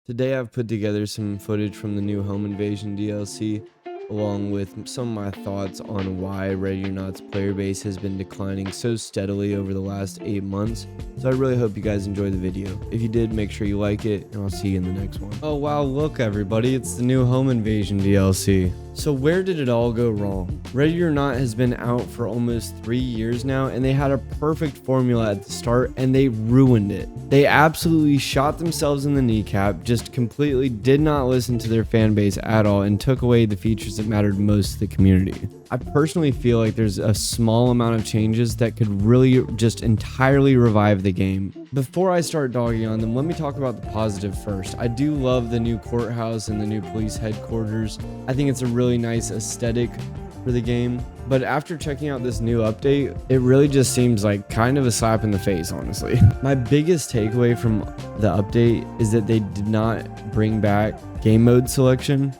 Today I've put together some footage from the new Home Invasion DLC, along with some of my thoughts on why Ready or Not's player base has been declining so steadily over the last 8 months. So I really hope you guys enjoy the video. If you did, make sure you like it, and I'll see you in the next one. Oh wow, look everybody, it's the new Home Invasion DLC. So where did it all go wrong? Ready or Not has been out for almost 3 years now, and they had a perfect formula at the start and they ruined it. They absolutely shot themselves in the kneecap, just completely did not listen to their fan base at all, and took away the features that mattered most to the community. I personally feel like there's a small amount of changes that could really just entirely revive the game. Before I start dogging on them, let me talk about the positive first. I do love the new courthouse and the new police headquarters. I think it's a really nice aesthetic for the game, but after checking out this new update, it really just seems like kind of a slap in the face, honestly. My biggest takeaway from the update is that they did not bring back game mode selection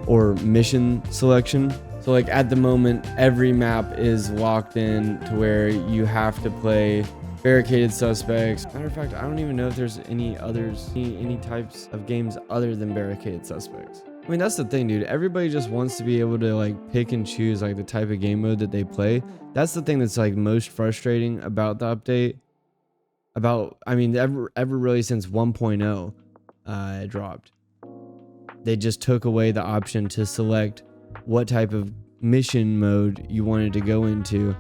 or mission selection. So like at the moment, every map is locked in to where you have to play barricaded suspects. Matter of fact, I don't even know if there's any types of games other than barricaded suspects. I mean, that's the thing, dude. Everybody just wants to be able to like pick and choose like the type of game mode that they play. That's the thing that's like most frustrating about the update. I mean, ever really since 1.0 it dropped. They just took away the option to select what type of mission mode you wanted to go into,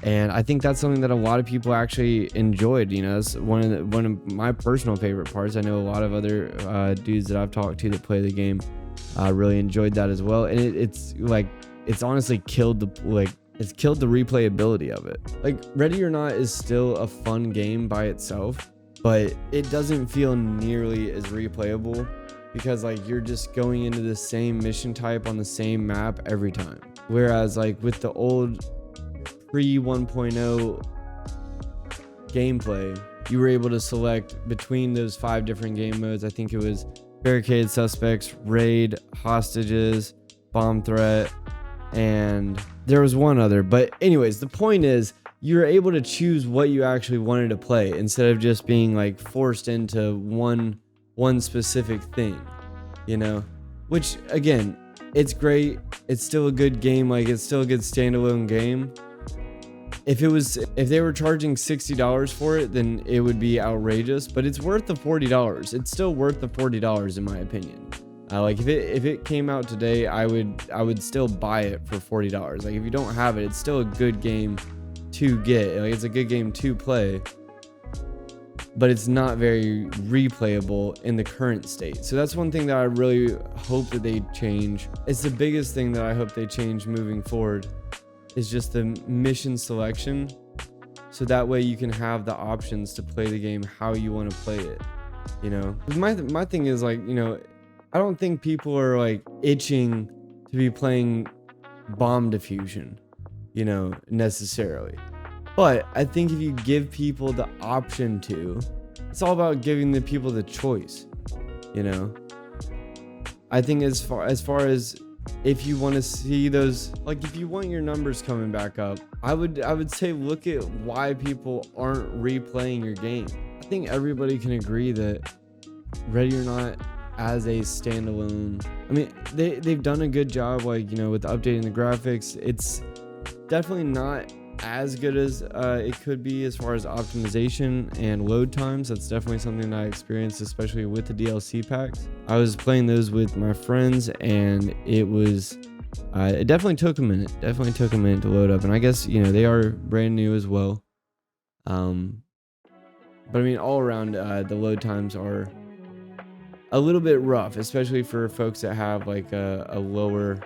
and I think that's something that a lot of people actually enjoyed. You know, that's one of my personal favorite parts. I know a lot of other dudes that I've talked to that play the game really enjoyed that as well, and it's honestly killed the replayability of it. Like, Ready or Not is still a fun game by itself, but it doesn't feel nearly as replayable, because like you're just going into the same mission type on the same map every time. Whereas like with the old pre 1.0 gameplay, you were able to select between those 5 different game modes. I think it was barricaded suspects, raid, hostages, bomb threat, and there was one other. But anyways, the point is you're able to choose what you actually wanted to play instead of just being like forced into one specific thing, you know, which again, it's great. It's still a good game. Like, it's still a good standalone game. If they were charging $60 for it, then it would be outrageous, but it's worth the $40. It's still worth the $40 in my opinion. Like if it came out today, I would still buy it for $40. Like, if you don't have it, it's still a good game to get. Like, it's a good game to play, but it's not very replayable in the current state. So that's one thing that I really hope that they change. It's the biggest thing that I hope they change moving forward, is just the mission selection, so that way you can have the options to play the game how you want to play it, you know. My thing is, like, you know, I don't think people are like itching to be playing bomb diffusion, you know, necessarily. But I think if you give people the option to, it's all about giving the people the choice, you know. I think as far as if you want to see those, like, if you want your numbers coming back up, I would say look at why people aren't replaying your game. I think everybody can agree that Ready or Not as a standalone, I mean, they've done a good job, like, you know, with updating the graphics. It's definitely not as good as it could be as far as optimization and load times. That's definitely something that I experienced, especially with the DLC packs. I was playing those with my friends, and it definitely took a minute to load up. And I guess, you know, they are brand new as well, but I mean, all around the load times are a little bit rough, especially for folks that have like a lower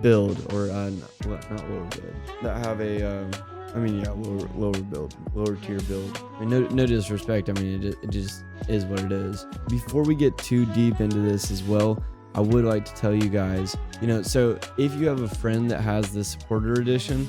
build, or not lower build, that have a lower build, lower tier build. I mean, no disrespect. I mean, it just is what it is. Before we get too deep into this as well, I would like to tell you guys, you know, so if you have a friend that has the supporter edition,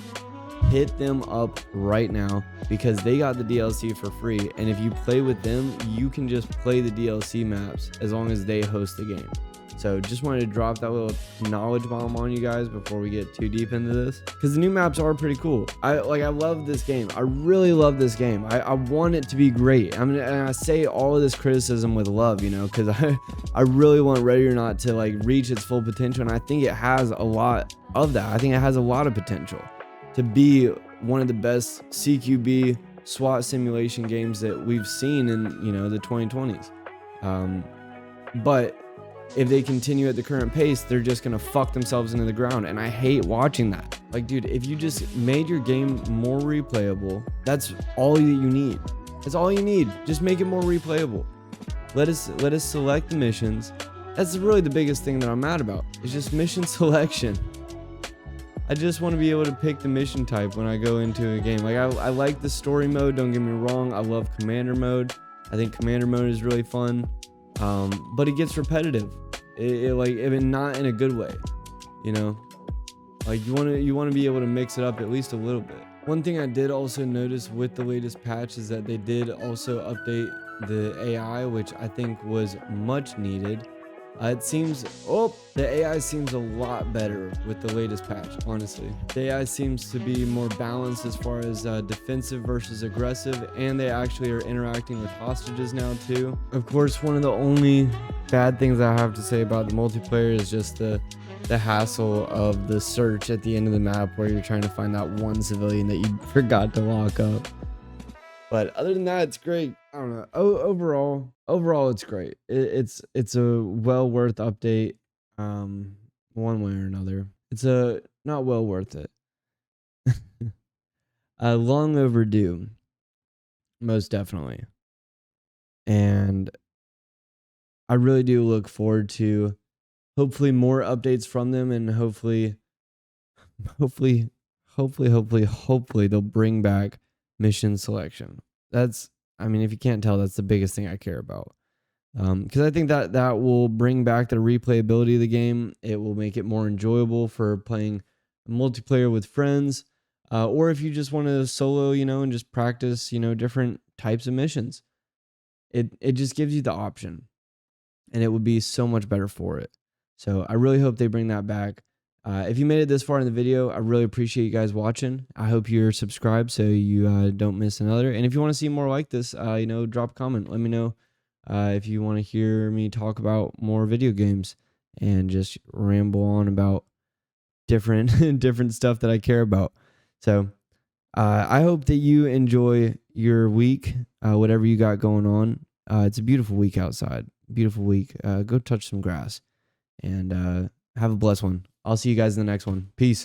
hit them up right now, because they got the DLC for free, and if you play with them, you can just play the DLC maps as long as they host the game. So just wanted to drop that little knowledge bomb on you guys before we get too deep into this, because the new maps are pretty cool. I love this game. I really love this game. I want it to be great. I mean, and I say all of this criticism with love, you know, because I really want Ready or Not to like reach its full potential, and I think it has a lot of that. I think it has a lot of potential to be one of the best CQB SWAT simulation games that we've seen in, you know, the 2020s. But if they continue at the current pace, they're just gonna fuck themselves into the ground, and I hate watching that. Like, dude, if you just made your game more replayable, that's all that you need. That's all you need. Just make it more replayable. Let us select the missions. That's really the biggest thing that I'm mad about. It's just mission selection. I just want to be able to pick the mission type when I go into a game. Like, I like the story mode, don't get me wrong. I love commander mode. I think commander mode is really fun. But it gets repetitive. It like, even not in a good way, you know. Like, you want to be able to mix it up at least a little bit. One thing I did also notice with the latest patch is that they did also update the AI, which I think was much needed. It seems, the AI seems a lot better with the latest patch, honestly. The AI seems to be more balanced as far as defensive versus aggressive, and they actually are interacting with hostages now too. Of course, one of the only bad things I have to say about the multiplayer is just the hassle of the search at the end of the map where you're trying to find that one civilian that you forgot to lock up. But other than that, it's great. I don't know. Overall, it's great. It's a well worth update. One way or another. It's not well worth it. Long overdue, most definitely. And I really do look forward to hopefully more updates from them, and hopefully they'll bring back mission selection. That's, I mean, if you can't tell, that's the biggest thing I care about. Because I think that will bring back the replayability of the game. It will make it more enjoyable for playing multiplayer with friends, or if you just want to solo, you know, and just practice, you know, different types of missions. It just gives you the option, and it would be so much better for it. So I really hope they bring that back. If you made it this far in the video, I really appreciate you guys watching. I hope you're subscribed so you don't miss another. And if you want to see more like this, you know, drop a comment. Let me know if you want to hear me talk about more video games and just ramble on about different different stuff that I care about. So I hope that you enjoy your week, whatever you got going on. It's a beautiful week outside. Beautiful week. Go touch some grass, and have a blessed one. I'll see you guys in the next one. Peace.